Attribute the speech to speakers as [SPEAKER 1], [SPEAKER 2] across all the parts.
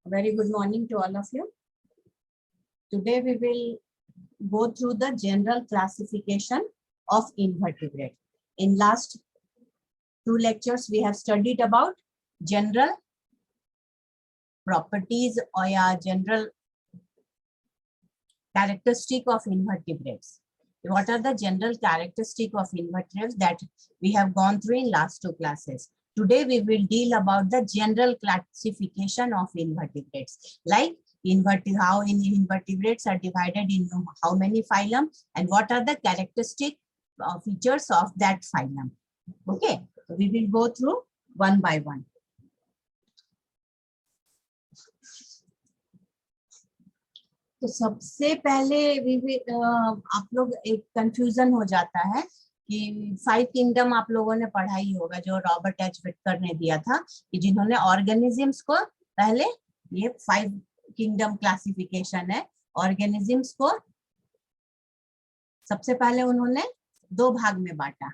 [SPEAKER 1] Very good morning to all of you. Today we will go through the general classification of invertebrate. In last two lectures we have studied about general properties or general characteristic of invertebrates. What are the general characteristic of invertebrates that we have gone through in last two classes? Today we will deal about the general classification of invertebrates, like how invertebrates are divided into how many phylum and what are the characteristic features of that phylum. Okay, so we will go through one by one. तो सबसे पहले आप लोग एक confusion हो जाता है कि 5 किंगडम आप लोगों ने पढ़ा ही होगा, जो रॉबर्ट एच विटकर ने दिया था, कि जिन्होंने ऑर्गेनिजम्स को पहले, ये 5 किंगडम क्लासिफिकेशन है, ऑर्गेनिजम्स को सबसे पहले उन्होंने 2 भाग में बांटा,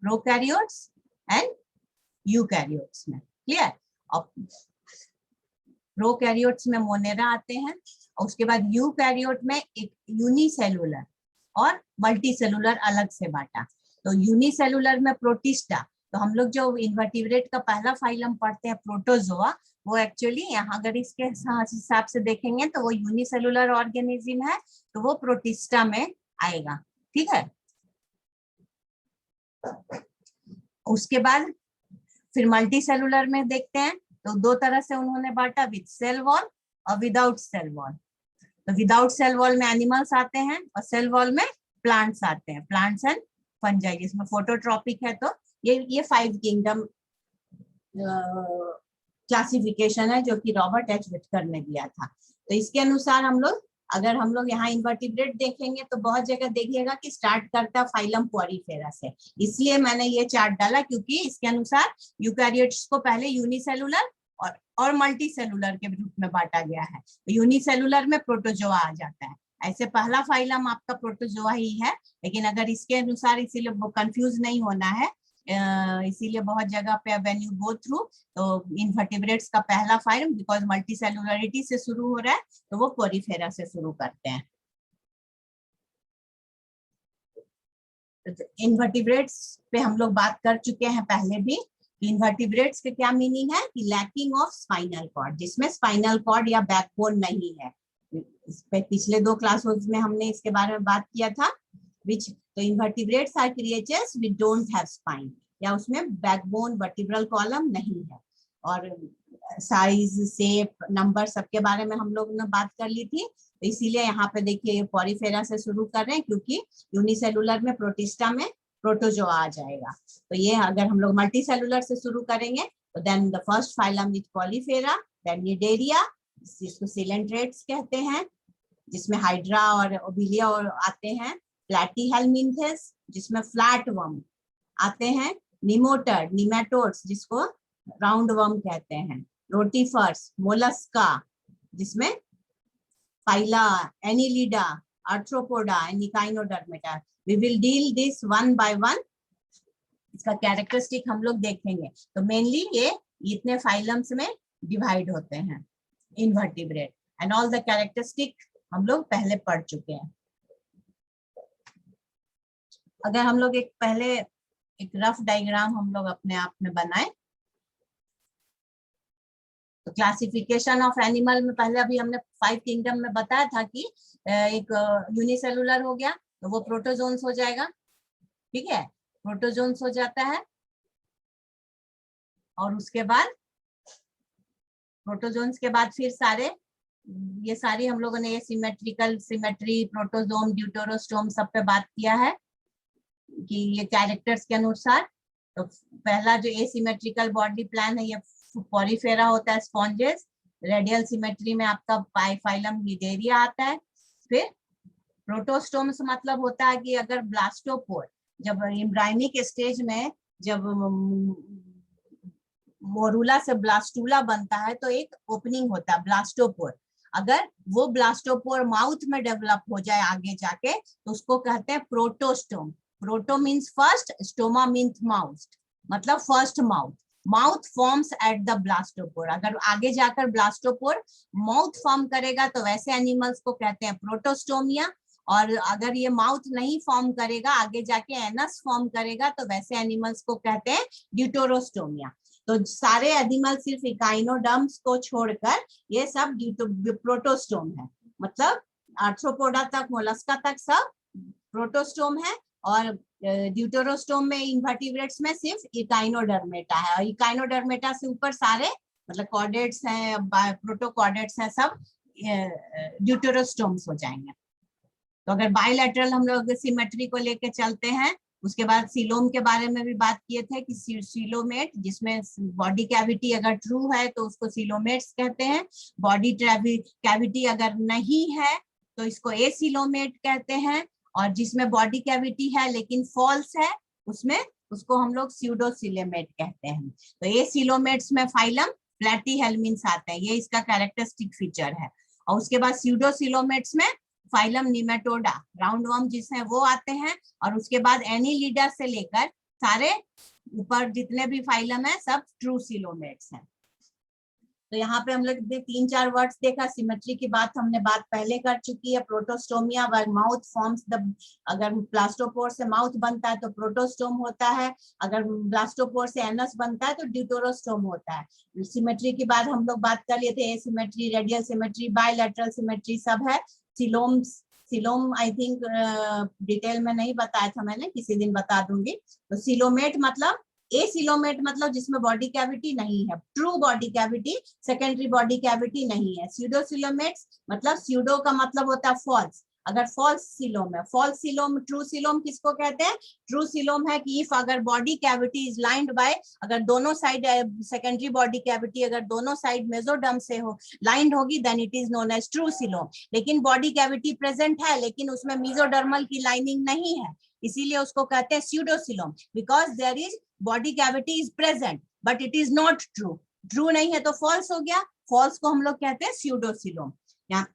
[SPEAKER 1] प्रोकैरियोट्स एंड यूकैरियोट्स में। क्लियर? और प्रोकैरियोट्स में मोनेरा आते हैं, और उसके बाद यूकैरियोट में एक यूनिसेलुलर और मल्टीसेलुलर अलग से बांटा। तो यूनिसेलुलर में प्रोटिस्टा, तो हम लोग जो इन्वर्टिब्रेट का पहला फाइलम पढ़ते हैं प्रोटोजोआ, वो एक्चुअली यहाँ अगर इसके हिसाब से देखेंगे तो वो यूनिसेलुलर ऑर्गेनिज्म है, तो वो प्रोटिस्टा में आएगा। ठीक है, उसके बाद फिर मल्टीसेलुलर में देखते हैं तो 2 तरह से उन्होंने बांटा, विद सेल वॉल और विदाउट सेल वॉल। तो विदाउट सेल वॉल में एनिमल्स आते हैं और सेल वॉल में प्लांट्स आते हैं, प्लांट्स एंड फंजाई, जिसमें फोटोट्रॉपिक है। तो ये 5 किंगडम क्लासिफिकेशन है जो कि रॉबर्ट एच विटकर ने दिया था। तो इसके अनुसार अगर हम लोग यहाँ इन्वर्टिब्रेट देखेंगे तो बहुत जगह देखिएगा कि स्टार्ट करता है फाइलम पॉरीफेरा से, इसलिए मैंने ये चार्ट डाला, क्योंकि इसके अनुसार यूकैरियोट्स को पहले यूनिसेलुलर और मल्टी सेलुलर के रूप में बांटा गया है। तो यूनिसेलुलर में प्रोटोजोआ आ जाता है, ऐसे पहला फाइलम आपका प्रोटोजोआ ही है, लेकिन अगर इसके अनुसार, इसीलिए कंफ्यूज नहीं होना है, इसीलिए बहुत जगह पे व्हेन यू गो थ्रू तो इन्वर्टिब्रेट्स का पहला फाइलम, बिकॉज मल्टी सेलुलरिटी से शुरू हो रहा है, तो वो पॉरीफेरा से शुरू करते हैं। इन्वर्टिब्रेट्स पे हम लोग बात कर चुके हैं पहले भी। इन्वर्टिब्रेट्स के क्या मीनिंग है कि लैकिंग ऑफ स्पाइनल कॉर्ड, जिसमें स्पाइनल कॉर्ड या बैकबोन नहीं है। इस पे पिछले 2 क्लासेस में हमने इसके बारे में बात किया था। विच तो invertebrates are creatures which don't have spine, या उसमें बैकबोन वर्टिब्रल कॉलम नहीं है। और साइज, शेप, नंबर सबके बारे में हम लोग ने बात कर ली थी, तो इसीलिए यहाँ पे देखिए पॉरीफेरा से शुरू कर रहे हैं, क्योंकि यूनिसेलुलर में प्रोटिस्टा में प्रोटोजोआ आ जाएगा। तो ये अगर हम लोग मल्टी सेलुलर से शुरू करेंगे तो then the first phylum with porifera, then cnidaria, जिसको सिलेंट्रेट्स कहते हैं, जिसमें हाइड्रा और ओबिलिया और आते हैं, प्लैटीहेलमिंथेस जिसमें फ्लैट वर्म आते हैं, निमोटर्ड, निमेटोड्स जिसको राउंड वर्म कहते हैं, रोटीफर्स, मोलस्का जिसमें phyla, Annelida, arthropoda and Echinodermata. We will deal this one by one. इसका कैरेक्टरिस्टिक हम लोग देखेंगे। तो मेनली ये इतने फाइलम्स में डिवाइड होते हैं invertebrate, and all the characteristic हम लोग पहले पढ़ चुके हैं। अगर हम लोग एक रफ डायग्राम हम लोग अपने आप में बनाए, तो क्लासिफिकेशन ऑफ एनिमल में पहले अभी हमने 5 किंगडम में बताया था कि एक यूनिसेलुलर हो गया तो वो प्रोटोजोन्स हो जाएगा। ठीक है, प्रोटोजोन्स हो जाता है, और उसके बाद प्रोटोजोन्स के बाद फिर ये सारी हम लोगों ने ये सिमेट्री, प्रोटोजोम, ड्यूटेरोस्टोम सब पे बात किया है कि ये कैरेक्टर्स के अनुसार। तो पहला जो एसिमेट्रिकल बॉडी प्लान है, ये पॉरीफेरा होता है, स्पॉन्जेस। रेडियल सिमेट्री में आपका फाइलम निडेरिया आता है। फिर प्रोटोस्टोम्स मतलब होता है कि अगर ब्लास्टोपोर, जब एम्ब्रायनिक स्टेज में जब मोरूला से ब्लास्टूला बनता है तो एक ओपनिंग होता है ब्लास्टोपोर। अगर वो ब्लास्टोपोर माउथ में डेवलप हो जाए आगे जाके तो उसको कहते हैं protostome. Proto means first, stoma means mouth, मतलब first mouth. Mouth forms at the blastopore, अगर आगे जाकर ब्लास्टोपोर माउथ फॉर्म करेगा तो वैसे एनिमल्स को कहते हैं प्रोटोस्टोमिया, और अगर ये माउथ नहीं फॉर्म करेगा, आगे जाके एनस फॉर्म करेगा, तो वैसे एनिमल्स को कहते हैं ड्यूटेरोस्टोमिया। तो सारे एनिमल सिर्फ इकाइनोडर्म्स को छोड़कर ये सब प्रोटोस्टोम है, मतलब आर्थ्रोपोडा तक, मोलस्का तक सब प्रोटोस्टोम है, और ड्यूटेरोस्टोम में, इन्वर्टिब्रेट्स में सिर्फ इकाइनोडर्मेटा है, और इकाइनोडर्मेटा से ऊपर सारे मतलब कॉर्डेट्स हैं, प्रोटोकॉर्डेट्स हैं, सब ड्यूटेरोस्टोम्स हो जाएंगे। तो अगर बायलैटरल हम लोग सिमेट्री को लेके चलते हैं, उसके बाद सीलोम के बारे में भी बात किए थे कि सीलोमेट, जिसमें बॉडी कैविटी अगर ट्रू है तो उसको सीलोमेट्स कहते हैं, बॉडी कैविटी अगर नहीं है तो इसको एसीलोमेट कहते हैं, और जिसमें बॉडी कैविटी है लेकिन फॉल्स है उसमें उसको हम लोग स्यूडोसिलोमेट कहते हैं। तो एसीलोमेट्स में फाइलम प्लैटीहेल्मिन्स आते हैं, ये इसका कैरेक्टरिस्टिक फीचर है। और उसके बाद स्यूडोसिलोमेट्स में फाइलम निमेटोडा, राउंड वर्म जिसमें वो आते हैं, और उसके बाद एनीलिडा से लेकर सारे ऊपर जितने भी फाइलम है सब ट्रू सिलोमेट्स हैं। तो यहाँ पे हम लोग 3-4 वर्ड्स देखा। सिमेट्री की बात हमने पहले कर चुकी है। प्रोटोस्टोमिया, माउथ फॉर्म्स द, अगर ब्लास्टोपोर से माउथ बनता है तो प्रोटोस्टोम होता है, अगर ब्लास्टोपोर से एनस बनता है तो ड्यूटेरोस्टोम होता है। सिमेट्री की बाद हम लोग बात कर लिए थे, asymmetry, radial symmetry, bilateral symmetry सब है। सिलोम आई थिंक डिटेल में नहीं बताया था मैंने, किसी दिन बता दूंगी। तो सिलोमेट मतलब एसिलोमेट मतलब जिसमें बॉडी कैविटी नहीं है, true body cavity, secondary body cavity नहीं है। स्यूडोसिलोमेट्स मतलब स्यूडो का मतलब होता है फॉल्स, अगर फॉल्स सिलोम है। फॉल्स सिलोम, ट्रू सिलोम किसको कहते हैं? ट्रू सिलोम है कि इफ अगर body cavity is lined by, अगर दोनों साइड सेकेंडरी बॉडी कैविटी अगर दोनों साइड मेसोडर्म से हो लाइंड होगी, then it is known as true coelom. लेकिन बॉडी कैविटी प्रेजेंट है लेकिन उसमें मेसोडर्मल की लाइनिंग नहीं है, इसीलिए उसको कहते हैं pseudocoelom, because there is body cavity is present but it is not true. True नहीं है तो फॉल्स हो गया, फॉल्स को हम लोग कहते हैं स्यूडोसिलोम। यहाँ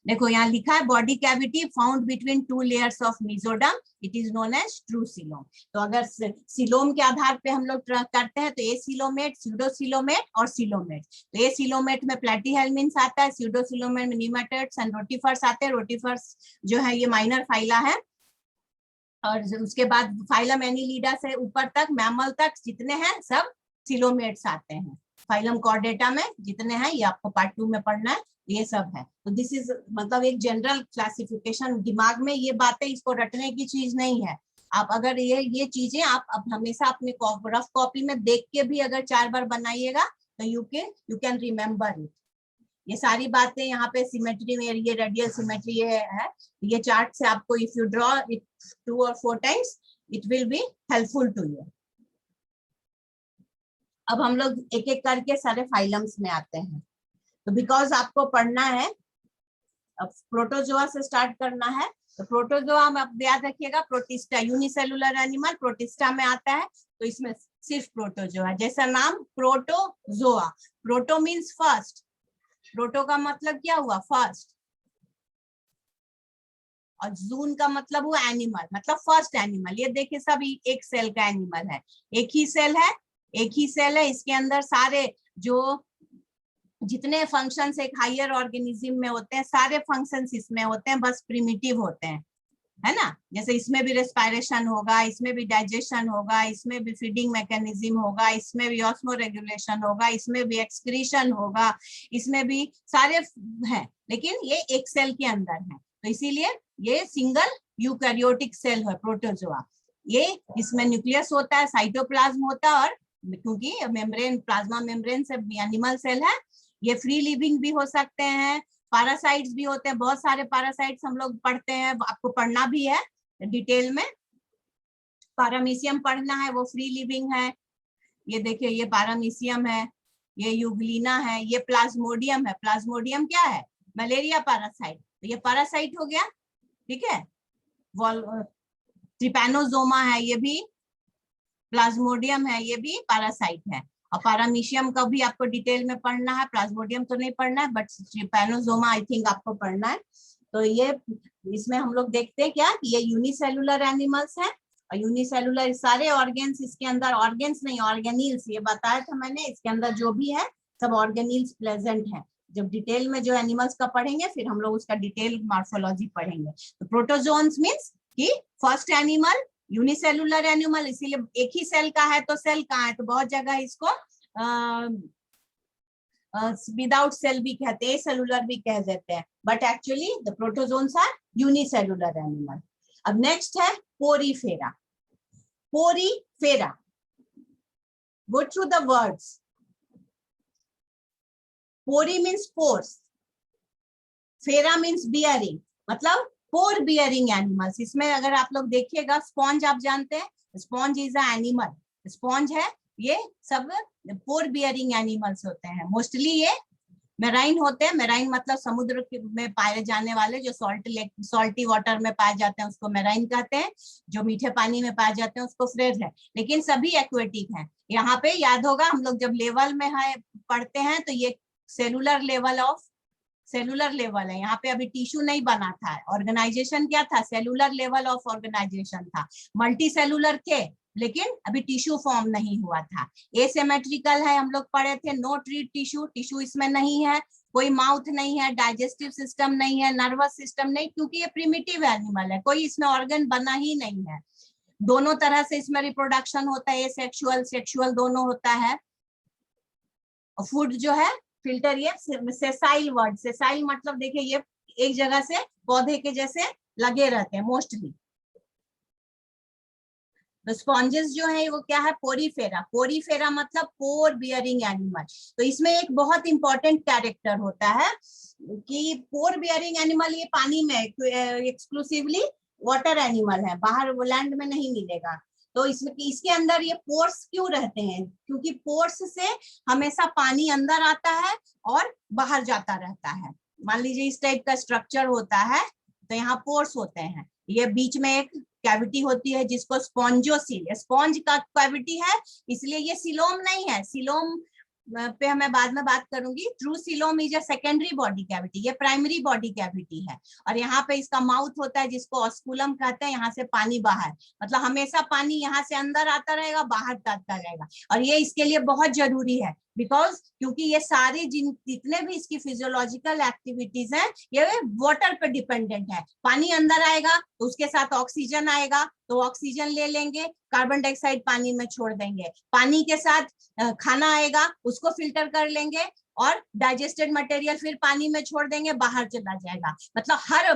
[SPEAKER 1] देखो, यहाँ लिखा है body cavity found between 2 layers of mesoderm, it is known as true coelom. तो अगर सिलोम के आधार पे हम लोग करते हैं तो एसिलोमेट, स्यूडोसिलोमेट और सिलोमेट। तो एसिलोमेट में प्लैटीहेल्मिन्स आता है, स्यूडोसिलोमेट में निमेटोड्स एंड रोटिफर्स आते हैं। रोटिफर्स जो है ये माइनर फाइला है, और उसके बाद फाइलम एनीलिडा से ऊपर तक मैमल तक जितने हैं सब सिलोमेट्स आते हैं। फाइलम कॉर्डेटा में जितने हैं ये आपको पार्ट 2 में पढ़ना है, ये सब है। तो दिस इज मतलब एक जनरल क्लासिफिकेशन, दिमाग में ये बातें इसको रटने की चीज नहीं है। आप अगर ये चीजें आप हमेशा अपने रफ कॉपी में देख के भी अगर 4 बार बनाइएगा तो यू कैन रिमेम्बर इट। ये सारी बातें यहाँ पे सिमेट्री में, ये रेडियल सिमेट्री है, ये चार्ट से आपको if you draw it 2 or 4 times it will be helpful to you. अब हम लोग एक एक करके सारे फाइलम्स में आते हैं। तो बिकॉज आपको पढ़ना है, अब प्रोटोजोआ से स्टार्ट करना है, तो प्रोटोजोआ में आप याद रखिएगा, प्रोटिस्टा यूनिसेलुलर एनिमल प्रोटिस्टा में आता है, तो इसमें सिर्फ प्रोटोजोआ, जैसा नाम protozoa, proto means first, proto का मतलब क्या हुआ? फर्स्ट, और जून का मतलब हुआ एनिमल, मतलब फर्स्ट एनिमल। ये देखिए सब एक सेल का एनिमल है, एक ही सेल है, एक ही सेल है, इसके अंदर सारे जो जितने फंक्शंस एक हायर ऑर्गेनिज्म में होते हैं सारे फंक्शंस इसमें होते हैं, बस प्रिमिटिव होते हैं, है ना। जैसे इसमें भी रेस्पिरेशन होगा, इसमें भी डाइजेशन होगा, इसमें भी फीडिंग मैकेनिज्म होगा, इसमें भी ऑस्मो रेगुलेशन होगा, इसमें भी एक्सक्रीशन होगा, इसमें भी सारे हैं, लेकिन ये एक सेल के अंदर है। तो इसीलिए ये सिंगल यूकैरियोटिक सेल है प्रोटोजोआ। ये इसमें न्यूक्लियस होता है, साइटोप्लाज्म होता है, और क्योंकि मेम्ब्रेन, प्लाज्मा मेम्ब्रेन से एनिमल सेल है, ये फ्री लिविंग भी हो सकते हैं, पैरासाइट्स भी होते हैं, बहुत सारे पैरासाइट्स हम लोग पढ़ते हैं, आपको पढ़ना भी है डिटेल में। पैरामीशियम पढ़ना है, वो फ्री लिविंग है। ये देखिए, ये पैरामीशियम है, ये यूग्लिना है, ये प्लाज्मोडियम है। प्लाज्मोडियम क्या है? मलेरिया पैरासाइट, तो ये पैरासाइट हो गया, ठीक है। ट्रिपैनोसोमा है, ये भी प्लाज्मोडियम है, ये भी पैरासाइट है। और पैरामीशियम का भी आपको डिटेल में पढ़ना है, प्लाज्मोडियम तो नहीं पढ़ना है, बट ट्रिपैनोसोमा आई थिंक आपको पढ़ना है। तो ये इसमें हम लोग देखते हैं क्या कि ये यूनिसेलुलर एनिमल्स हैं, और यूनिसेलुलर सारे ऑर्गेन्स इसके अंदर, ऑर्गेन्स नहीं ऑर्गेनील्स, ये बताया था मैंने, इसके अंदर जो भी है सब ऑर्गेनील्स प्रेजेंट है। जब डिटेल में जो एनिमल्स का पढ़ेंगे फिर हम लोग उसका डिटेल मॉर्फोलॉजी पढ़ेंगे। तो प्रोटोजोन्स मींस कि फर्स्ट एनिमल यूनिसेलुलर एनिमल, इसीलिए एक ही सेल का है तो सेल कहाँ है, तो बहुत जगह इसको विदाउट सेल भी कहते हैं, सेलुलर भी कह देते हैं, but actually the protozoans are unicellular animal. अब नेक्स्ट है porifera. Porifera, go through the words. Pori means pores, fera means bearing, मतलब पोर बियरिंग एनिमल्स। इसमें अगर आप लोग देखिएगा, स्पॉन्ज आप जानते हैं, sponge is a animal, sponge है, ये सब पोर बियरिंग एनिमल्स होते हैं। मोस्टली ये मेराइन होते हैं, मेराइन मतलब समुद्र में पाए जाने वाले, जो सॉल्टी वाटर में पाए जाते हैं उसको मेराइन कहते हैं, जो मीठे पानी में पाए जाते हैं उसको फ्रेश है, लेकिन सभी एक्वेटिक हैं। यहाँ पे याद होगा हम लोग जब लेवल में है पढ़ते हैं तो ये सेलुलर लेवल है, यहाँ पे अभी टिश्यू नहीं बना था। ऑर्गेनाइजेशन क्या था, सेलुलर लेवल ऑफ ऑर्गेनाइजेशन था, मल्टी सेलुलर थे लेकिन अभी टिश्यू फॉर्म नहीं हुआ था। एसिमेट्रिकल है, हम लोग पढ़े थे, नो ट्री टिश्यू, टिश्यू इसमें नहीं है, कोई माउथ नहीं है, डाइजेस्टिव सिस्टम नहीं है, नर्वस सिस्टम नहीं, क्योंकि ये प्रिमिटिव एनिमल है, कोई इसमें ऑर्गन बना ही नहीं है। दोनों तरह से इसमें रिप्रोडक्शन होता है, सेक्सुअल सेक्सुअल दोनों होता है। फूड जो है फिल्टर, ये सेसाइल वर्ड, सेसाइल मतलब देखिए ये एक जगह से पौधे के जैसे लगे रहते हैं मोस्टली। तो स्पॉन्जेस जो है वो क्या है, पोरीफेरा। पोरीफेरा मतलब पोर बियरिंग एनिमल। तो इसमें एक बहुत इंपॉर्टेंट कैरेक्टर होता है कि पोर बियरिंग एनिमल ये पानी में एक्सक्लूसिवली वाटर एनिमल है, बाहर वो लैंड में नहीं मिलेगा। तो इसमें इसके अंदर ये पोर्स क्यों रहते हैं, क्योंकि पोर्स से हमेशा पानी अंदर आता है और बाहर जाता रहता है। मान लीजिए इस टाइप का स्ट्रक्चर होता है, तो यहाँ पोर्स होते हैं, ये बीच में एक कैविटी होती है जिसको स्पॉन्जोसील, स्पॉन्ज का कैविटी है, इसलिए ये सिलोम नहीं है। सिलोम पे हमें बाद में बात करूंगी। True coelom is a secondary body cavity, ये प्राइमरी बॉडी कैविटी है। और यहाँ पे इसका माउथ होता है जिसको ऑस्कुलम कहते हैं, यहाँ से पानी बाहर, मतलब हमेशा पानी यहाँ से अंदर आता रहेगा, बाहर जाता रहेगा। और ये इसके लिए बहुत जरूरी है, बिकॉज क्योंकि ये सारी जितने भी इसकी फिजियोलॉजिकल एक्टिविटीज हैं ये वाटर पे डिपेंडेंट है। पानी अंदर आएगा तो उसके साथ ऑक्सीजन आएगा, तो ऑक्सीजन ले लेंगे, कार्बन डाइऑक्साइड पानी में छोड़ देंगे, पानी के साथ खाना आएगा उसको फिल्टर कर लेंगे और डाइजेस्टेड मटेरियल फिर पानी में छोड़ देंगे, बाहर चला जाएगा। मतलब हर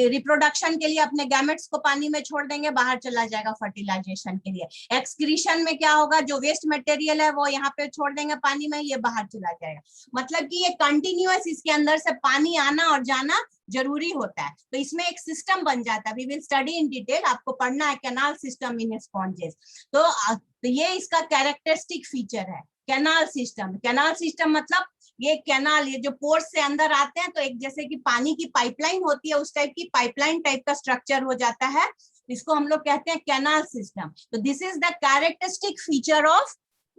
[SPEAKER 1] रिप्रोडक्शन के लिए अपने गैमेट्स को पानी में छोड़ देंगे, बाहर चला जाएगा फर्टिलाइजेशन के लिए। एक्सक्रीशन में क्या होगा, जो वेस्ट मटेरियल है वो यहाँ पे छोड़ देंगे पानी में, ये बाहर चला जाएगा। मतलब कि ये कंटिन्यूअस इसके अंदर से पानी आना और जाना जरूरी होता है। तो इसमें एक सिस्टम बन जाता है, we will study in detail, आपको पढ़ना है कैनाल सिस्टम इन स्पॉन्जेस। तो ये इसका कैरेक्टरिस्टिक फीचर है कैनाल सिस्टम। कैनाल सिस्टम मतलब ये कैनाल, ये जो पोर्स से अंदर आते हैं तो एक जैसे कि पानी की पाइपलाइन होती है उस टाइप की पाइपलाइन टाइप का स्ट्रक्चर हो जाता है, इसको हम लोग कहते हैं कैनाल सिस्टम। तो this is the characteristic feature of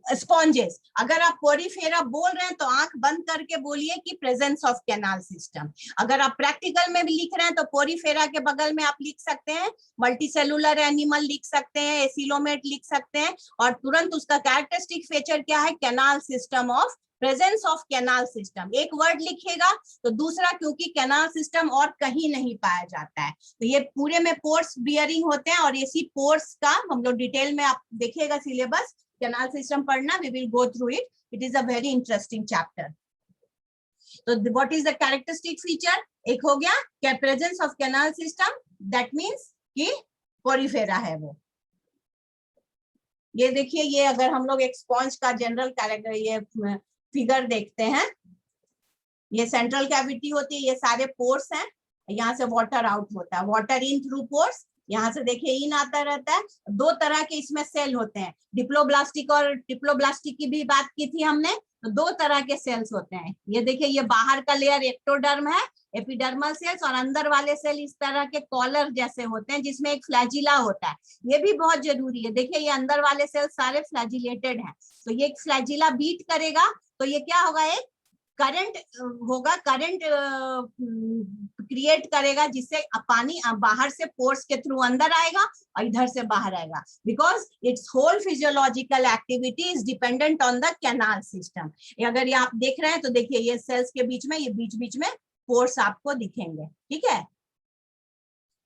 [SPEAKER 1] sponges. अगर आप पोरीफेरा बोल रहे हैं तो आंख बंद करके बोलिए कि प्रेजेंस ऑफ कैनाल सिस्टम। अगर आप प्रैक्टिकल में भी लिख रहे हैं तो पोरीफेरा के बगल में आप लिख सकते हैं मल्टीसेलुलर एनिमल लिख सकते हैं, एसिलोमेट लिख सकते हैं, और तुरंत उसका कैरेक्टरिस्टिक फीचर क्या है, canal system of presence of canal system. एक वर्ड लिखिएगा तो दूसरा, क्योंकि कैनाल सिस्टम और कहीं नहीं पाया जाता है। तो ये पूरे में पोर्स बियरिंग होते हैं, और इसी पोर्स का हम लोग डिटेल में आप देखिएगा सिलेबस, कैनाल सिस्टम पढ़ना, we will go through it, it is a very interesting chapter. तो what is the characteristic feature, एक हो गया क्या, presence of canal system, that means कि पोरीफेरा है वो। ये देखिए, ये अगर हम लोग एक स्पॉन्ज का जनरल कैरेक्टर ये फिगर देखते हैं, ये सेंट्रल कैविटी होती है, ये सारे पोर्स हैं, यहाँ से वाटर आउट होता है, वाटर इन थ्रू पोर्स, यहाँ से देखिए इन आता रहता है। दो तरह के इसमें सेल होते हैं, डिप्लोब्लास्टिक और डिप्लोब्लास्टिक की भी बात की थी हमने, तो दो तरह के सेल्स होते हैं। ये देखिए, ये बाहर का लेयर एक्टोडर्म है, एपिडर्मल सेल्स, और अंदर वाले सेल इस तरह के कॉलर जैसे होते हैं जिसमें एक फ्लैजिला होता है, ये भी बहुत जरूरी है। देखिए ये अंदर वाले सेल सारे फ्लैजिलेटेड हैं, तो ये एक फ्लैजिला बीट करेगा तो ये क्या होगा, एक करंट होगा, करंट क्रिएट करेगा जिससे पानी बाहर से पोर्स के थ्रू अंदर आएगा और इधर से बाहर आएगा, because its whole physiological activity is dependent on the canal system. अगर ये आप देख रहे हैं तो देखिए ये सेल्स के बीच में, ये बीच बीच में पोर्स आपको दिखेंगे, ठीक है।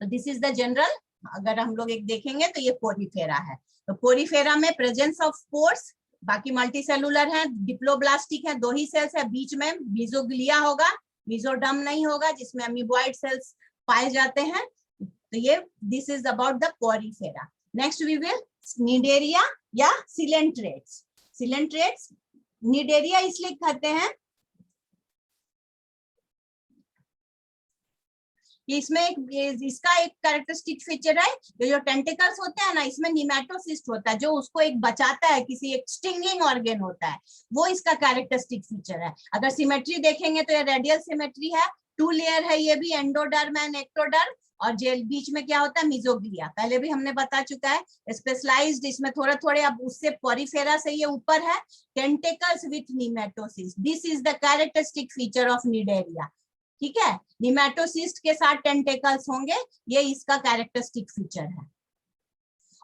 [SPEAKER 1] तो दिस इज द जनरल, अगर हम लोग एक देखेंगे तो ये पोरीफेरा है। तो पोरीफेरा में प्रेजेंस ऑफ पोर्स, बाकी मल्टी सेलुलर है, डिप्लोब्लास्टिक है, 2 ही सेल्स है, बीच में मीजोग्लिया होगा, मीजोडर्म नहीं होगा जिसमें अमीबॉइड सेल्स पाए जाते हैं। तो ये this is about the porifera. Next we will cnidaria या सिलेंट्रेट्स। सिलेंट्रेट्स निडेरिया इसलिए कहते हैं इसमें इसका एक कैरेक्टरिस्टिक फीचर है, ये जो टेंटिकल्स होते हैं ना, इसमें निमेटोसिस्ट होता है जो उसको एक बचाता है, किसी एक स्टिंगिंग ऑर्गन होता है, वो इसका कैरेक्टरिस्टिक फीचर है। अगर सिमेट्री देखेंगे तो ये रेडियल सिमेट्री है, 2 लेयर है, ये भी एंडोडर्म एंड एक्टोडर्म, और जेल बीच में क्या होता है, मिजोग्लिया, पहले भी हमने बता चुका है। स्पेशलाइज्ड इसमें थोड़े थोड़े, अब उससे पोरीफेरा से ये ऊपर है, tentacles with nematocyst, this is the characteristic feature of Cnidaria, ठीक है। निमेटोसिस्ट के साथ टेंटेकल्स होंगे, ये इसका कैरेक्टरिस्टिक फीचर है।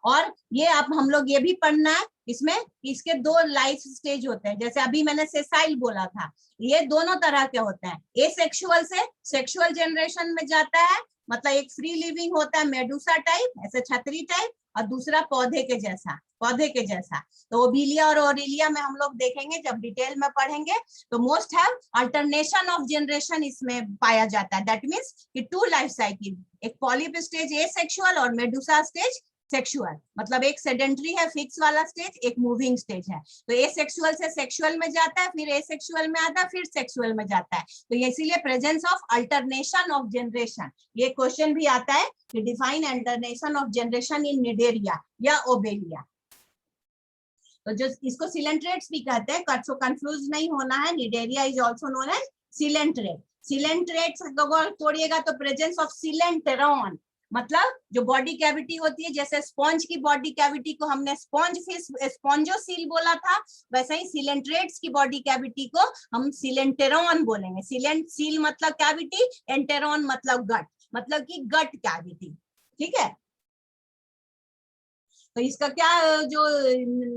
[SPEAKER 1] और ये आप हम लोग ये भी पढ़ना है इसमें, इसके 2 लाइफ स्टेज होते हैं, जैसे अभी मैंने सेसाइल बोला था, ये दोनों तरह के होते हैं। एसेक्सुअल से सेक्सुअल जनरेशन में जाता है, मतलब एक फ्री लिविंग होता है मेडुसा टाइप, ऐसे छतरी टाइप, और दूसरा पौधे के जैसा, पौधे के जैसा। तो ओबिलिया और ओरिलिया में हम लोग देखेंगे जब डिटेल में पढ़ेंगे। तो most have alternation of generation इसमें पाया जाता है, दैट मींस कि 2 लाइफ साइकिल, एक पॉलिप स्टेज एसेक्सुअल और मेडुसा स्टेज सेक्सुअल, मतलब एक सेडेंटरी है फिक्स वाला स्टेज, एक मूविंग स्टेज है। तो एसेक्सुअल से सेक्सुअल में जाता है, फिर एसेक्सुअल में आता है, फिर सेक्सुअल में जाता है। तो इसीलिए presence of alternation of generation, ये क्वेश्चन भी आता है कि define alternation of generation in Cnidaria या ओबेलिया। तो जो इसको सिलेंट्रेट्स भी कहते हैं, सो कंफ्यूज नहीं होना है, cnidaria is also known as coelenterate. Coelenterates अगर तोड़िएगा तो प्रेजेंस ऑफ सिलेंटेरॉन, मतलब जो बॉडी कैविटी होती है, जैसे स्पॉन्ज की बॉडी कैविटी को हमने स्पॉन्ज फिश स्पॉन्जोसील बोला था, वैसे ही सिलेंट्रेट्स की बॉडी कैविटी को हम सिलेंटेरॉन बोलेंगे। सिलेंट सील मतलब कैविटी, एंटेरॉन मतलब गट, मतलब कि गट कैविटी, ठीक है। तो इसका क्या जो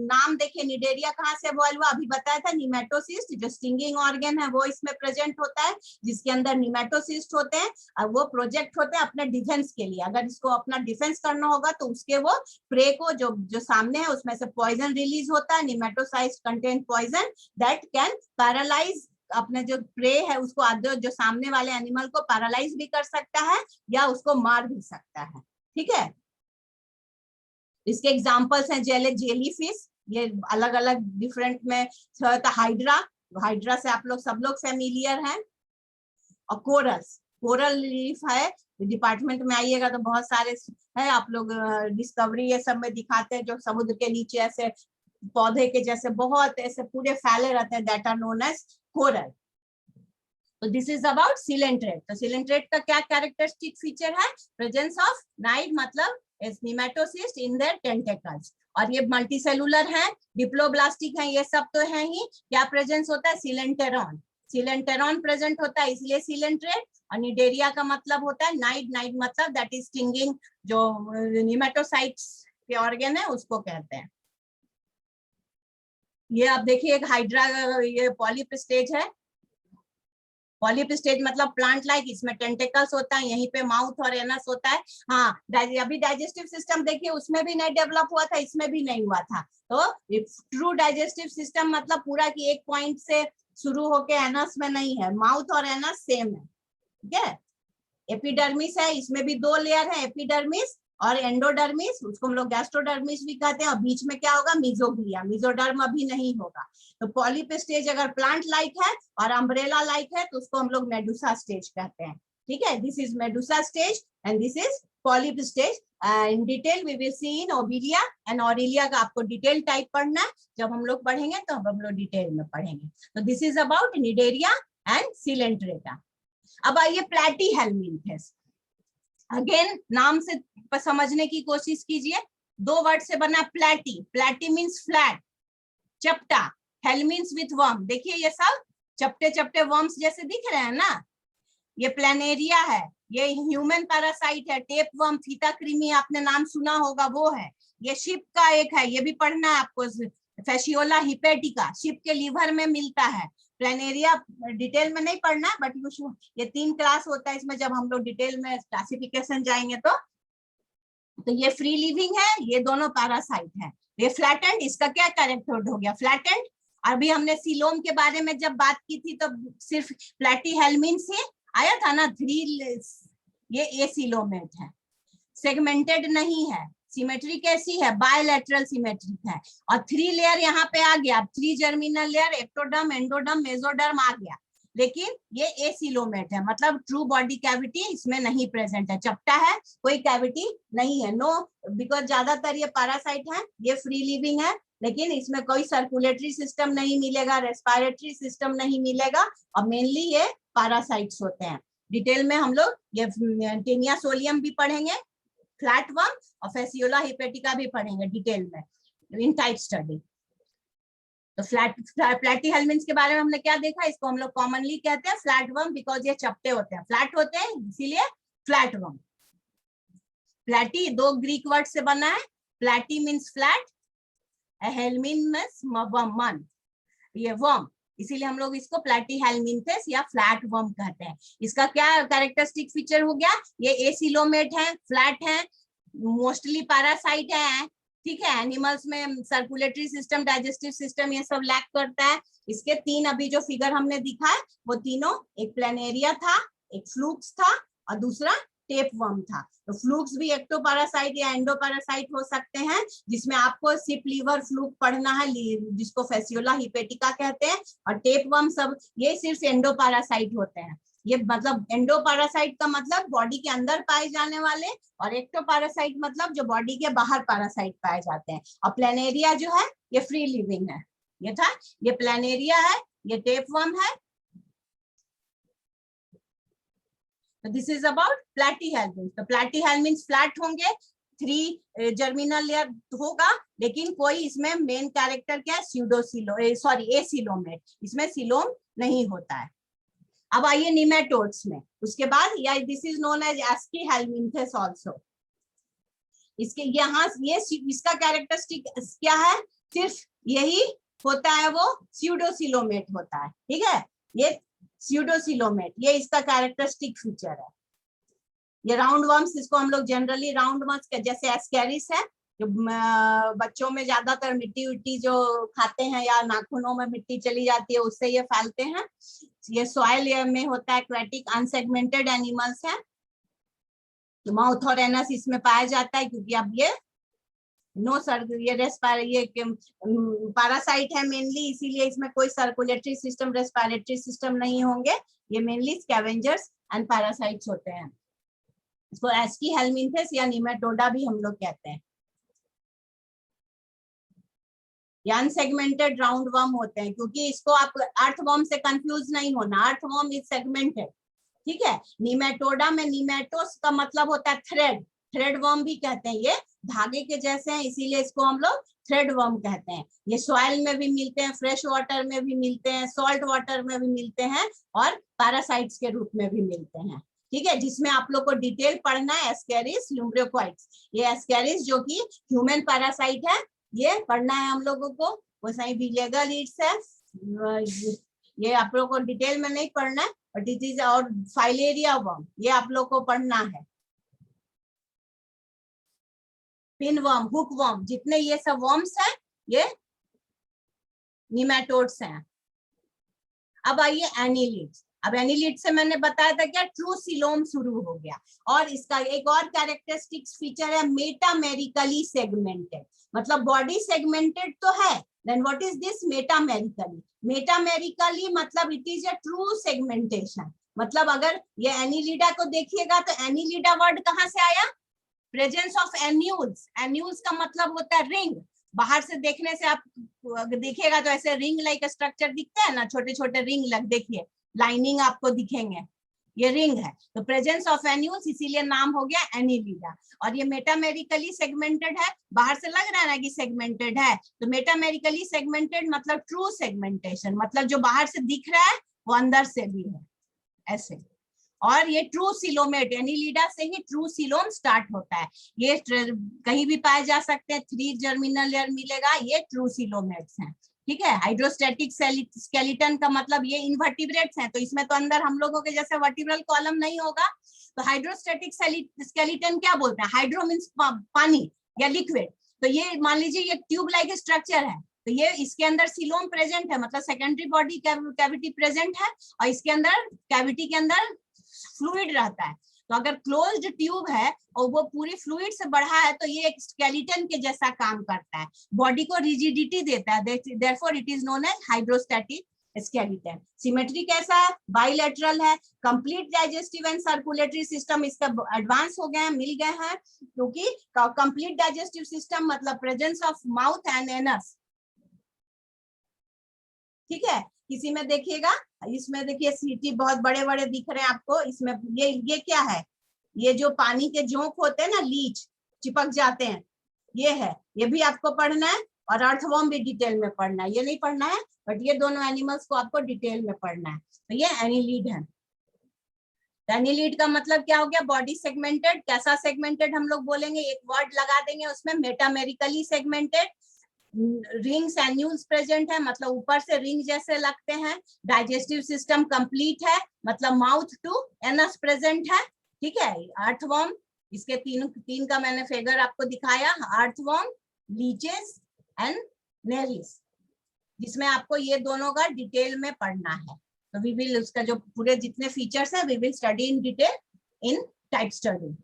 [SPEAKER 1] नाम देखिए, निडेरिया कहाँ से बॉयल हुआ, अभी बताया था, निमेटोसिस्ट, जो स्टिंगिंग ऑर्गन है वो इसमें प्रेजेंट होता है, जिसके अंदर निमेटोसिस्ट होते हैं, और वो प्रोजेक्ट होते हैं अपने डिफेंस के लिए। अगर इसको अपना डिफेंस करना होगा तो उसके वो प्रे को जो सामने है उसमें से पॉइजन रिलीज होता है, nematocytes contain poison that can paralyse अपने जो प्रे है उसको, जो सामने वाले एनिमल को पैरालाइज भी कर सकता है या उसको मार भी सकता है, ठीक है। इसके एग्जांपल्स हैं जेलीफिश, ये अलग अलग डिफरेंट में, हाइड्रा, हाइड्रा से आप लोग सब लोग फेमिलियर हैं, और कोरल्स, कोरल रीफ है, डिपार्टमेंट में आइएगा तो बहुत सारे है, आप लोग डिस्कवरी ये सब में दिखाते हैं, जो समुद्र के नीचे ऐसे पौधे के जैसे बहुत ऐसे पूरे फैले रहते हैं, that are known as coral. तो दिस इज अबाउट सिलेंट्रेट। तो सिलेंट्रेट का क्या कैरेक्टरिस्टिक फीचर है, प्रेजेंस ऑफ नाइड, मतलब निमेटोसिस्ट इन देयर टेंटेकल्स, और ये मल्टी सेलुलर है, डिप्लोब्लास्टिक है, ये सब तो है ही। क्या प्रेजेंस होता है, सिलेंटेरॉन, सिलेंटेरॉन प्रेजेंट होता है, इसलिए सिलेंट्रेट। और निडेरिया का मतलब होता है नाइड, नाइड मतलब दैट इज स्टिंगिंग, जो निमेटोसाइट्स के ऑर्गन है उसको कहते हैं। ये आप देखिए एक हाइड्रा, ये पॉलिप स्टेज है, पॉलिप स्टेज मतलब प्लांट लाइक, इसमें टेंटेकल्स होता है, यहीं पे माउथ और एनस होता है। हाँ, अभी डाइजेस्टिव सिस्टम देखिए उसमें भी नहीं डेवलप हुआ था, इसमें भी नहीं हुआ था। तो ट्रू डाइजेस्टिव सिस्टम मतलब पूरा की एक पॉइंट से शुरू होके एनस में नहीं है, माउथ और एनस सेम है, ठीक है। एपिडर्मिस है, इसमें भी 2 लेयर है, एपिडर्मिस और एंडोडर्मिस, उसको हम लोग गैस्ट्रोडर्मिस भी कहते हैं, और बीच में क्या होगा, मीजोग्लिया, मीजोडर्म अभी नहीं होगा। तो पॉलिप स्टेज अगर प्लांट लाइक है और अम्ब्रेला लाइक है तो उसको हम लोग मेडुसा स्टेज कहते हैं, ठीक है। This is medusa stage and this is polyp stage. In detail we will see in obelia and aurelia का आपको डिटेल टाइप पढ़ना है, जब हम लोग पढ़ेंगे तो हम लोग डिटेल में पढ़ेंगे। तो this is about Cnidaria and Coelenterata. अब आइए प्लैटीहेल्मिन्थेस, अगेन नाम से समझने की कोशिश कीजिए, 2 वर्ड से बना प्लैटी, प्लैटी मीन्स फ्लैट, चपटा, हेल मीन्स विथ वर्म, देखिए ये सब चपटे चपटे वर्म्स जैसे दिख रहे हैं ना, ये प्लेनेरिया है, ये ह्यूमन पैरासाइट है। टेप वर्म, फीता कृमि आपने नाम सुना होगा, वो है। ये शिप का एक है, ये भी पढ़ना है आपको, फैसियोला हिपेटिका, शिप के लीवर में मिलता है। प्लेनेरिया डिटेल में नहीं पढ़ना, बट ये 3 क्लास होता है इसमें, जब हम लोग डिटेल में क्लासिफिकेशन जाएंगे तो ये फ्री लिविंग है, ये दोनों पैरासाइट है। ये फ्लैटेंड, इसका क्या कैरेक्टर हो गया, फ्लैटेंड। अभी हमने सीलोम के बारे में जब बात की थी तो सिर्फ प्लेटीहेल्मिन से आया था ना, 3, ये एसिलोमेट है, सेगमेंटेड नहीं है। सिमेट्री कैसी है, बायलैटरल सिमेट्रिक है। और 3 लेयर यहाँ पे आ गया, 3 germinal layer, ectoderm, endoderm, mesoderm आ गया। लेकिन ये एसिलोमेट है, मतलब ट्रू बॉडी कैविटी इसमें नहीं प्रेजेंट है, चपटा है, कोई कैविटी नहीं है, नो, बिकॉज ज्यादातर ये पैरासाइट है, ये फ्री लिविंग है, लेकिन इसमें कोई सर्कुलेटरी सिस्टम नहीं मिलेगा, रेस्पिरेटरी सिस्टम नहीं मिलेगा, और मेनली ये पैरासाइट्स होते हैं। डिटेल में हम लोग ये टेनिया सोलियम भी पढ़ेंगे, फ्लैट वर्म और फैसियोला हिपेटिका भी पढ़ेंगे डिटेल में इन टाइप स्टडी। तो प्लेटीहेल्मिन्स के बारे में हमने क्या देखा, इसको हम लोग कॉमनली कहते हैं फ्लैट वर्म, बिकॉज ये चपटे होते हैं, फ्लैट होते हैं, इसीलिए फ्लैट वर्म। प्लेटी 2 ग्रीक वर्ड से बना है, प्लेटी मीन्स फ्लैट, हेल्मिन मीन्स मन, ये वर्म, इसीलिए हम लोग इसको प्लेटीहेल्मिन्थेस या फ्लैट वर्म कहते हैं। इसका क्या कैरेक्टरिस्टिक फीचर हो गया, ये एसिलोमेट है, फ्लैट है, मोस्टली पैरासाइट है, ठीक है। एनिमल्स में सर्कुलेटरी सिस्टम, डाइजेस्टिव सिस्टम ये सब लैक करता है। इसके 3 अभी जो फिगर हमने दिखा है वो तीनों, एक प्लेनेरिया था, एक फ्लूक्स था और दूसरा टेप वर्म था। तो फ्लूक्स भी एक्टोपैरासाइट या एंडोपैरासाइट हो सकते हैं, जिसमें आपको सिप लीवर फ्लूक पढ़ना है, जिसको फैसियोला हिपेटिका कहते हैं, और टेप वर्म सब ये सिर्फ एंडोपैरासाइट होते हैं। ये मतलब एंडोपैरासाइट का मतलब बॉडी के अंदर पाए जाने वाले, और एक्टोपैरासाइट मतलब जो बॉडी के बाहर पैरासाइट पाए जाते हैं। और प्लेनेरिया जो है ये फ्री लिविंग है, ये था, ये प्लेनेरिया है, ये टेप वर्म है। तो दिस इज अबाउट प्लेटीहेल्मिन्स। तो प्लेटीहेल्मिन्स फ्लैट होंगे, 3 जर्मिनल लेयर होगा, लेकिन कोई इसमें मेन कैरेक्टर क्या है, एसिलोमेट, इसमें सिलोम नहीं होता है। अब आइए निमेटोड्स में, उसके बाद या this is known as Aschelminthes also. इसके यहाँ ये इसका कैरेक्टरिस्टिक क्या है, सिर्फ यही होता है, वो स्यूडोसिलोमेट होता है, ठीक है, ये स्यूडोसिलोमेट, ये इसका कैरेक्टरिस्टिक फीचर है। ये राउंड वर्म्स, इसको हम लोग जनरली राउंड वर्म्स जैसे एस्केरिस है, जो बच्चों में ज्यादातर मिट्टी उट्टी जो खाते हैं या नाखूनों में मिट्टी चली जाती है उससे ये फैलते हैं। ये सॉइल में होता है, एक्वेटिक अनसेगमेंटेड एनिमल्स है। माउथ और एनस इसमें पाया जाता है, क्योंकि अब ये ये पैरासाइट है मेनली, इसीलिए इसमें कोई सर्कुलेटरी सिस्टम, रेस्पिरेटरी सिस्टम नहीं होंगे, ये मेनली स्कैवेंजर्स एंड पैरासाइट्स होते हैं। इसको एस्कीहेल्मिन्थेस या निमेटोडा भी हम लोग कहते हैं। या अनसेगमेंटेड राउंड वर्म होते हैं, क्योंकि इसको आप अर्थवर्म से कंफ्यूज नहीं होना, अर्थवर्म इज सेगमेंटेड, ठीक है। निमेटोडा में निमेटोस का मतलब होता है थ्रेड, थ्रेड वर्म भी कहते हैं, ये धागे के जैसे हैं, इसीलिए इसको हम लोग थ्रेड वर्म कहते हैं। ये सॉइल में भी मिलते हैं, फ्रेश वाटर में भी मिलते हैं, सॉल्ट वाटर में भी मिलते हैं, और पैरासाइट्स के रूप में भी मिलते हैं, ठीक है। जिसमें आप लोग को डिटेल पढ़ना है एस्केरिस ल्यूम्ब्रियोक्वाइट्स, ये एस्केरिस जो कि ह्यूमन पैरासाइट है, ये पढ़ना है हम लोगों को। वैसे ही विलेगल ईट्स है, ये आप लोगों को डिटेल में नहीं पढ़ना है, बट इट इज, और फाइलेरिया वर्म ये आप लोग को पढ़ना है। पिन वर्म, हुक वर्म, जितने ये सब वर्म्स हैं ये निमेटोड्स हैं। अब आइए एनिलिड्स। अब एनिलिड से मैंने बताया था क्या, ट्रू सिलोम शुरू हो गया, और इसका एक और कैरेक्टरिस्टिक फीचर है मेटामेरिकली सेगमेंटेड, मतलब बॉडी सेगमेंटेड तो है, then what is this metamerically. Metamerically मतलब it is a true segmentation, मतलब अगर ये एनिलिडा को देखिएगा तो एनिलिडा वर्ड कहाँ से आया, प्रेजेंस ऑफ एन्यूल्स। एन्यूल्स का मतलब होता है रिंग, बाहर से देखने से आप देखिएगा तो ऐसे रिंग लाइक स्ट्रक्चर दिखता है ना, छोटे छोटे रिंग लग, देखिए लाइनिंग आपको दिखेंगे, ये रिंग है। तो प्रेजेंस ऑफ एन्यूल्स, इसीलिए नाम हो गया एनिलिडा। और ये मेटामेरिकली सेगमेंटेड है, बाहर से लग रहा है ना कि सेगमेंटेड है, तो मेटामेरिकली सेगमेंटेड मतलब ट्रू सेगमेंटेशन, मतलब जो बाहर से दिख रहा है वो अंदर से भी है ऐसे। और ये ट्रू सिलोमेट, एनिलिडा से ही ट्रू सिलोम स्टार्ट होता है। ये कहीं भी पाए जा सकते हैं, 3 जर्मिनल लेयर मिलेगा, ये ट्रू सिलोमेट्स हैं। ठीक है, हाइड्रोस्टैटिक स्केलेटन का मतलब ये इनवर्टिब्रेट्स हैं, तो इसमें तो अंदर हम लोगों के जैसे वर्टिब्रल कॉलम नहीं होगा। तो हाइड्रोस्टैटिक स्केलेटन क्या बोलते हैं, हाइड्रो मींस पानी या लिक्विड। तो ये मान लीजिए ये ट्यूब लाइक स्ट्रक्चर है, तो ये इसके अंदर सिलोम प्रेजेंट है, मतलब सेकेंडरी बॉडी कैविटी प्रेजेंट है, और इसके अंदर कैविटी के अंदर फ्लूइड रहता है। तो अगर क्लोज्ड ट्यूब है और वो पूरी फ्लूइड से बढ़ा है, तो ये एक स्केलेटन के जैसा काम करता है, बॉडी को रिजिडिटी देता है, therefore it is known as hydrostatic skeleton. Symmetry कैसा है, बाइलेटरल है, complete digestive and circulatory system इसका एडवांस हो गए हैं, मिल गए हैं, क्योंकि कंप्लीट डाइजेस्टिव सिस्टम मतलब presence of mouth and anus. ठीक है, किसी में देखिएगा, इसमें देखिए सीटी बहुत बड़े बड़े दिख रहे हैं आपको, इसमें ये क्या है, ये जो पानी के जोंक होते हैं ना, लीच चिपक जाते हैं, ये है, ये भी आपको पढ़ना है, और अर्थवॉर्म भी डिटेल में पढ़ना है, ये नहीं पढ़ना है, बट ये दोनों एनिमल्स को आपको डिटेल में पढ़ना है। तो ये एनिलीड है। एनिलीड का मतलब क्या हो गया, बॉडी सेगमेंटेड। कैसा सेगमेंटेड हम लोग बोलेंगे, एक वर्ड लगा देंगे उसमें, मेटामेरिकली सेगमेंटेड। रिंग्स एन्यूल्स प्रेजेंट है, मतलब ऊपर से रिंग जैसे लगते हैं। डाइजेस्टिव सिस्टम कंप्लीट है, मतलब माउथ टू एनस प्रेजेंट है। ठीक है, अर्थवॉर्म, इसके तीन का मैंने फिगर आपको दिखाया, अर्थवॉर्म, लीचेस एंड नेरिस, जिसमें आपको ये दोनों का डिटेल में पढ़ना है। तो वी विल, उसका जो पूरे जितने फीचर्स है, we will study in detail in type study.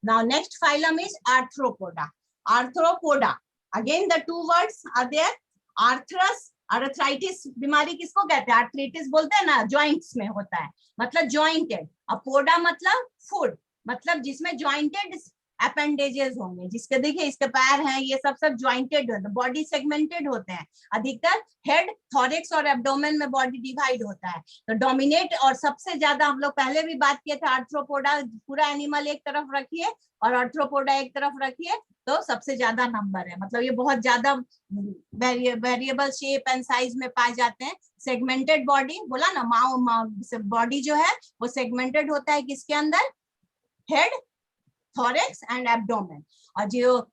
[SPEAKER 1] Now next phylum is Arthropoda. Arthropoda, again the 2 words are there. Arthros, arthritis बीमारी किसको कहते हैं, आर्थराइटिस बोलते हैं ना, जॉइंट्स में होता है, मतलब जॉइंटेड। अब पोडा मतलब फुट, मतलब जिसमें जॉइंटेड अपेंडेजेस होंगे, जिसके देखिए इसके पैर हैं, ये सब जॉइंटेड होते हैं, बॉडी सेगमेंटेड होते हैं। अधिकतर हेड, थॉरेक्स और एब्डोमेन में बॉडी डिवाइड होता है। तो डोमिनेट, और सबसे ज्यादा हम लोग पहले भी बात किए थे, आर्थ्रोपोडा, पूरा एनिमल एक तरफ रखिए और आर्थ्रोपोडा एक तरफ रखिए, तो सबसे ज्यादा नंबर है, मतलब ये बहुत ज्यादा वेरिएबल शेप एंड साइज में पाए जाते हैं। सेगमेंटेड बॉडी बोला ना, बॉडी जो है वो सेगमेंटेड होता है, किसके अंदर, हेड, थॉरेक्स एंड एब्डोमेन। और जो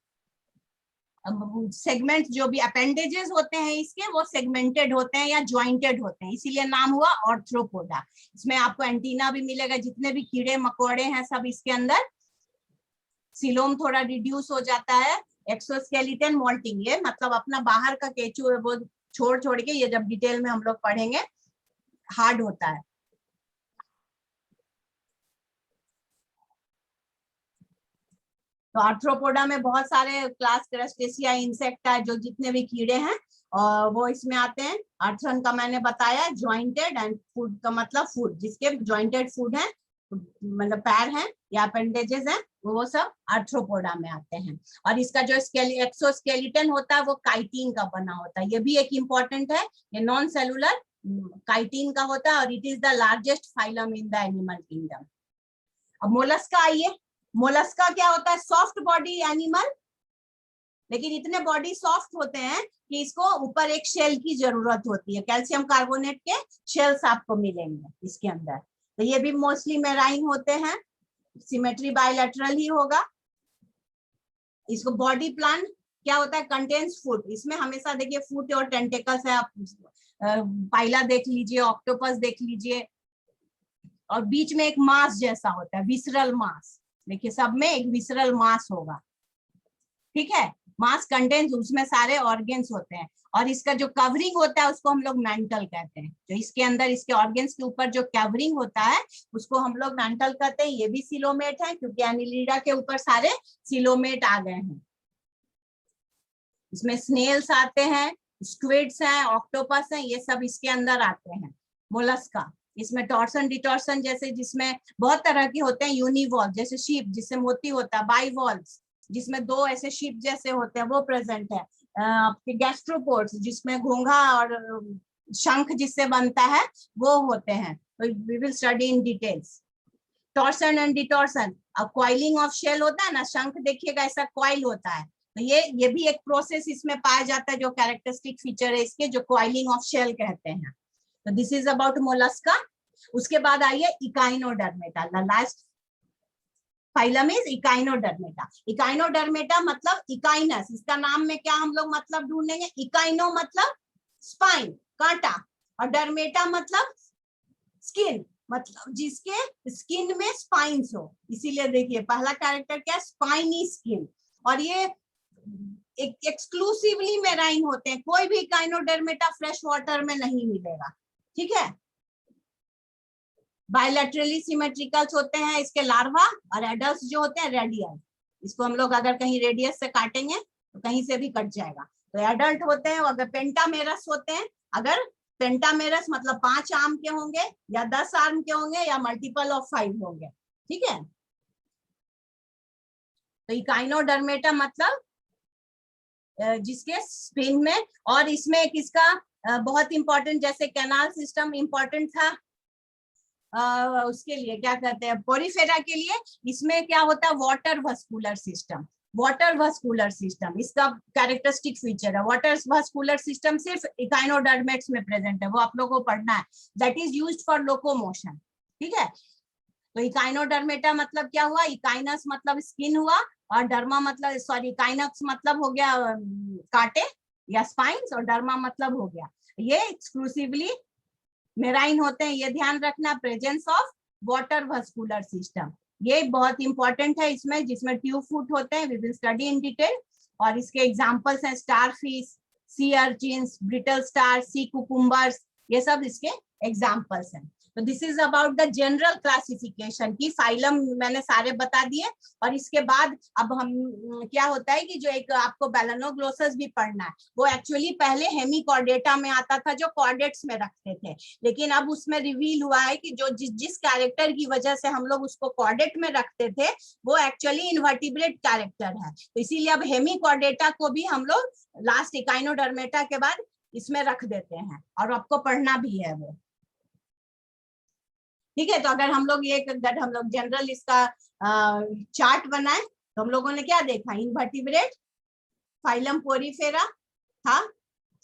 [SPEAKER 1] सेगमेंट, जो भी अपेंडेजेस होते हैं इसके, वो सेगमेंटेड होते हैं या ज्वाइंटेड होते हैं, इसीलिए नाम हुआ आर्थ्रोपोडा। इसमें आपको एंटीना भी मिलेगा, जितने भी कीड़े मकोड़े हैं सब इसके अंदर। सिलोम थोड़ा रिड्यूस हो जाता है। एक्सोस्केलेटन मोल्टिंग, ये मतलब अपना बाहर का केचू है वो छोड़ के, ये जब डिटेल में हम लोग पढ़ेंगे, हार्ड होता है। तो आर्थ्रोपोडा में बहुत सारे क्लास क्रस्टेसिया इंसेक्ट है, जो जितने भी कीड़े हैं और वो इसमें आते हैं। आर्थ्रन का मैंने बताया, जॉइंटेड, एंड फूड का मतलब फूड, जिसके जॉइंटेड फूड है, मतलब पैर हैं या अपेंडेजेस हैं, वो सब आर्थ्रोपोडा में आते हैं। और इसका जो एक्सोस्केलेटन होता है वो काइटिन का बना होता है, ये भी एक इम्पोर्टेंट है। ये नॉन सेलुलर काइटिन का होता है, और it is the largest phylum in the animal kingdom. अब मोलस्का आइए। मोलस्का क्या होता है, सॉफ्ट बॉडी एनिमल, लेकिन इतने बॉडी सॉफ्ट होते हैं कि इसको ऊपर एक शेल की जरूरत होती है, कैल्शियम कार्बोनेट के शेल्स आपको मिलेंगे इसके अंदर। तो ये भी मोस्टली मेराइन होते हैं, सिमेट्री बायलैटरल ही होगा। इसको बॉडी प्लान क्या होता है, कंटेन्स फूड, इसमें हमेशा देखिए फूट और टेंटेकल्स है, आप पाइला देख लीजिए, ऑक्टोपस देख लीजिए, और बीच में एक मास जैसा होता है, विसरल मास, देखिए सब में एक विसरल मास होगा। ठीक है, मास कंटेन्स, उसमें सारे ऑर्गेन्स होते हैं, और इसका जो कवरिंग होता है उसको हम लोग मैंटल कहते हैं। जो इसके अंदर इसके ऑर्गेन्स के ऊपर जो कवरिंग होता है उसको हम लोग मैंटल कहते हैं। ये भी सिलोमेट है, क्योंकि एनिलिडा के ऊपर सारे सिलोमेट आ गए हैं। इसमें स्नेल्स आते हैं, स्क्विड्स हैं, ऑक्टोपस हैं, ये सब इसके अंदर आते हैं। मोलस्का, इसमें टॉर्सन डिटॉर्सन जैसे, जिसमें बहुत तरह के होते हैं, यूनिवॉल्व जैसे शीप जिससे मोती होता है, बाइवॉल्व्स जिसमें 2 ऐसे शीप जैसे होते हैं वो प्रेजेंट है। आपके गैस्ट्रोपोड्स जिसमें घोंघा और शंख जिससे बनता है वो होते हैं। तो we will study in details torsion and detorsion. अब कॉइलिंग ऑफ शेल होता है ना, शंख देखिएगा ऐसा कॉइल होता है, तो ये भी एक प्रोसेस इसमें पाया जाता है, जो कैरेक्टरिस्टिक फीचर है इसके, जो कॉइलिंग ऑफ शेल कहते हैं। तो दिस इज अबाउट मोलस्का। उसके बाद आइए Echinodermata, the last phylum is Echinodermata. Echinodermata मतलब इकाइनस, इसका नाम में क्या हम लोग मतलब ढूंढेंगे, इकाइनो मतलब स्पाइन, कांटा, और डर्मेटा मतलब स्किन, मतलब जिसके स्किन में स्पाइन्स हो, इसीलिए देखिए पहला कैरेक्टर क्या है, स्पाइनी स्किन। और ये एक्सक्लूसिवली मेराइन होते हैं, कोई भी इकाइनोडर्मेटा फ्रेश वाटर में नहीं मिलेगा, ठीक है। बायलैटरली सिमेट्रिकल्स होते हैं इसके लार्वा, और एडल्ट जो होते हैं रेडियल, इसको हम लोग अगर कहीं रेडियस से काटेंगे तो कहीं से भी कट जाएगा। तो एडल्ट होते हैं, अगर पेंटामेरस होते हैं, अगर पेंटामेरस मतलब 5 आर्म के होंगे या 10 आर्म के होंगे या मल्टीपल ऑफ 5 होंगे, ठीक है। तो इकाइनोडर्मेटा मतलब जिसके स्पिन में, और इसमें किसका बहुत इंपॉर्टेंट, जैसे कैनाल सिस्टम इंपॉर्टेंट था उसके लिए, क्या कहते हैं, पोरीफेरा के लिए, इसमें क्या होता है, water vascular system. Water vascular system इसका कैरेक्टरिस्टिक फीचर है। वाटर वस्कुलर सिस्टम सिर्फ इकाइनोडर्मेट्स में प्रेजेंट है, वो आप लोगों को पढ़ना है, that is used for locomotion, ठीक है। तो इकाइनोडर्मेटा मतलब क्या हुआ, इकाइनस मतलब स्किन हुआ, और डर्मा मतलब, सॉरी, इकाइनक्स मतलब हो गया कांटे या स्पाइन्स, और डर्मा मतलब हो गया, ये एक्सक्लूसिवली मेराइन होते हैं, ये ध्यान रखना, presence of water vascular system, ये बहुत इंपॉर्टेंट है इसमें, जिसमें ट्यूब फुट होते हैं, we will study in detail. और इसके एग्जांपल्स हैं starfish, sea urchins, brittle star, sea cucumbers, ये सब इसके एग्जांपल्स हैं। तो this is about the general classification की फाइलम मैंने सारे बता दिए। और इसके बाद अब हम क्या होता है कि जो एक आपको बैलेनोग्लोसस भी पढ़ना है, वो एक्चुअली पहले हेमिकॉर्डेटा में आता था, जो कॉर्डेट्स में रखते थे, लेकिन अब उसमें रिवील हुआ है कि जो जिस कैरेक्टर की वजह से हम लोग उसको कॉर्डेट में रखते थे, वो एक्चुअली इन्वर्टिब्रेट कैरेक्टर है। तो इसीलिए अब हेमिकॉर्डेटा को भी हम लोग लास्ट इकाइनोडर्मेटा के बाद इसमें रख देते हैं, और आपको पढ़ना भी है वो, ठीक है। तो अगर हम लोग जनरल इसका चार्ट बनाए, तो हम लोगों ने क्या देखा, इन्वर्टिब्रेट, फाइलम पोरीफेरा था,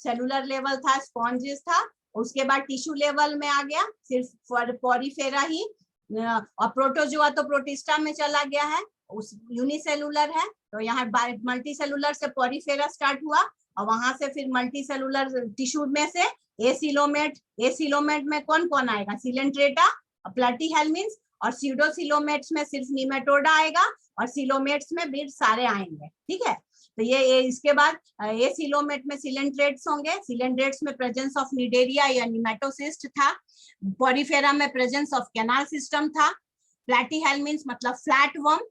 [SPEAKER 1] सेलुलर लेवल था, स्पॉन्जेस था, उसके बाद टिश्यू लेवल में आ गया सिर्फ पोरीफेरा ही, और प्रोटोजोआ तो प्रोटिस्टा में चला गया है, उस यूनिसेलुलर है, तो यहाँ मल्टी सेलुलर से पोरीफेरा स्टार्ट हुआ, और वहां से फिर मल्टी सेलुलर टिश्यू में से एसिलोमेट, एसिलोमेट में कौन कौन आएगा, सिलेंट्रेटा, प्लेटीहेल्मिन्स, और सीडोसिलोमेट्स में सिर्फ निमेटोडा आएगा, और सिलोमेट्स में भी सारे आएंगे, ठीक है। तो ये इसके बाद एसिलोमेट में सिलेंट्रेट्स होंगे, सिलेंट्रेट्स में प्रेजेंस ऑफ निडेरिया या निमेटोसिस्ट था, पोरीफेरा में प्रेजेंस ऑफ कैनाल सिस्टम था, प्लेटीहेल्मिन्स मतलब फ्लैट वर्म,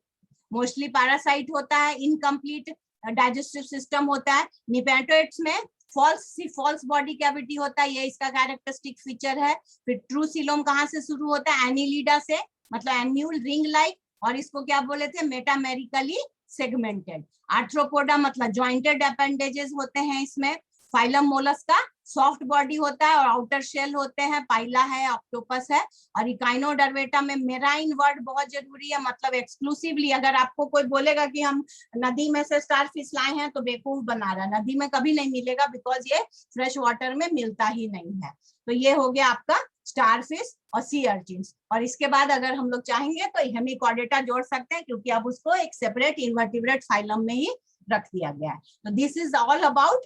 [SPEAKER 1] मोस्टली पैरासाइट होता है, इनकम्प्लीट डाइजेस्टिव सिस्टम होता है, निमेटोइड्स में फॉल्स बॉडी कैविटी होता है, ये इसका कैरेक्टरिस्टिक फीचर है। फिर ट्रू सिलोम कहाँ से शुरू होता है, एनिलिडा से, मतलब एन्यूल रिंग लाइक, और इसको क्या बोले थे, मेटामेरिकली सेगमेंटेड। आर्थ्रोपोडा मतलब जॉइंटेड अपेंडेजेस होते हैं इसमें। फाइलम मोलस्का सॉफ्ट बॉडी होता है और आउटर शेल होते हैं, पाइला है, ऑक्टोपस है। और इकाइनोडर्मेटा में मेराइन वर्ड बहुत जरूरी है, मतलब एक्सक्लूसिवली, अगर आपको कोई बोलेगा कि हम नदी में से स्टारफिश लाए हैं तो बेवकूफ बना रहा, नदी में कभी नहीं मिलेगा, बिकॉज ये फ्रेश वाटर में मिलता ही नहीं है। तो ये हो गया आपका स्टारफिश और सी अर्चिन्स। और इसके बाद अगर हम लोग चाहेंगे तो हेमिकॉर्डेटा जोड़ सकते हैं, क्योंकि अब उसको एक सेपरेट इन्वर्टिब्रेट फाइलम में ही रख दिया गया है। तो this is all about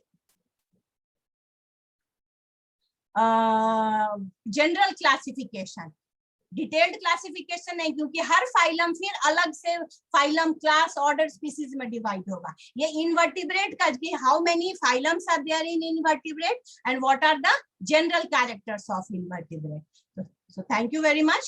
[SPEAKER 1] general classification. Detailed classification नहीं, क्योंकि हर फाइलम फिर अलग से फाइलम, क्लास, ऑर्डर, स्पीसीज में डिवाइड होगा। ये इन्वर्टिब्रेट का कि how many phylums are there in invertebrate and what are the general characters of invertebrate. So thank you very much.